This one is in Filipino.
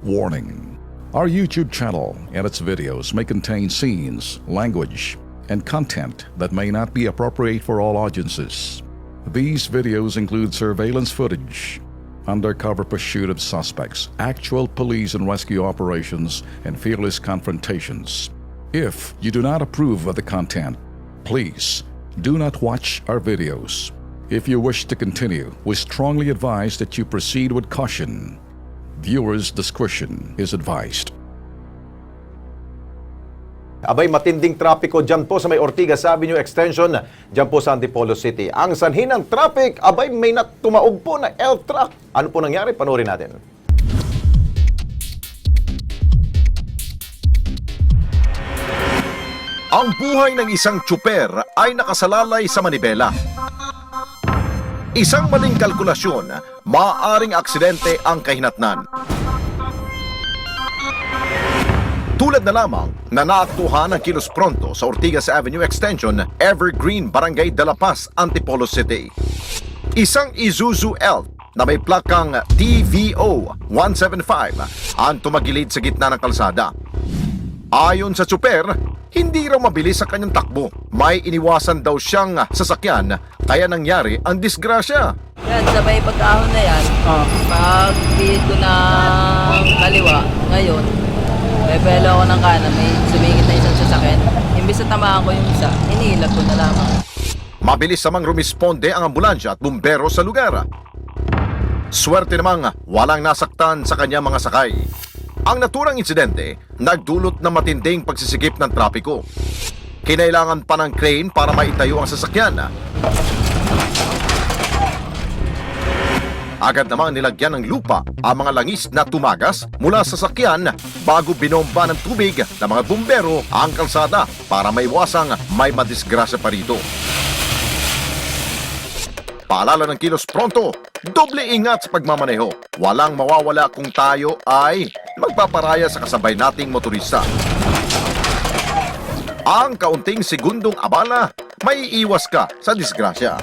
Warning: our YouTube channel and its videos may contain scenes, language, and content that may not be appropriate for all audiences. These videos include surveillance footage, undercover pursuit of suspects, actual police and rescue operations, and fearless confrontations. If you do not approve of the content, please do not watch our videos. If you wish to continue, we strongly advise that you proceed with caution. Viewers' discretion is advised. Abay, matinding trapiko dyan po sa may Ortigas Avenue Extension, dyan po sa Antipolo City. Ang sanhi ng traffic, abay, may tumaog po na L-truck. Ano po nangyari? Panoorin natin. Ang buhay ng isang tsuper ay nakasalalay sa manibela. Isang maling kalkulasyon, maaaring aksidente ang kahinatnan. Tulad na lamang na naaktuhan ng kilos pronto sa Ortigas Avenue Extension, Evergreen, Barangay de la Paz, Antipolo City. Isang Isuzu Elf na may plakang TVO 175 ang tumagilid sa gitna ng kalsada. Ayon sa tsuper, hindi raw mabilis sa kanyang takbo. May iniwasan daw siyang sasakyan, kaya nangyari ang disgrasya. Yan, sabay pagkahon na yan. Pag-bihid ko ng kaliwa, ngayon, bebelo ako ng kanan, may sumingit na isang sasakyan. Imbis na tamaan ko yung isa, iniilag ko na lamang. Mabilis namang rumisponde ang ambulansya at bumbero sa lugar. Swerte namang walang nasaktan sa kanyang mga sakay. Ang naturang insidente, nagdulot ng matinding pagsisikip ng trapiko. Kinailangan pa ng crane para maitayo ang sasakyan. Agad namang nilagyan ng lupa ang mga langis na tumagas mula sa sasakyan bago binomba ng tubig ng mga bumbero ang kalsada para maiwasang may madisgrasya pa rito. Paalala ng Kilos Pronto, doble ingat sa pagmamaneho. Walang mawawala kung tayo ay magpaparaya sa kasabay nating motorista. Ang kaunting segundong abala, may iwas ka sa disgrasya.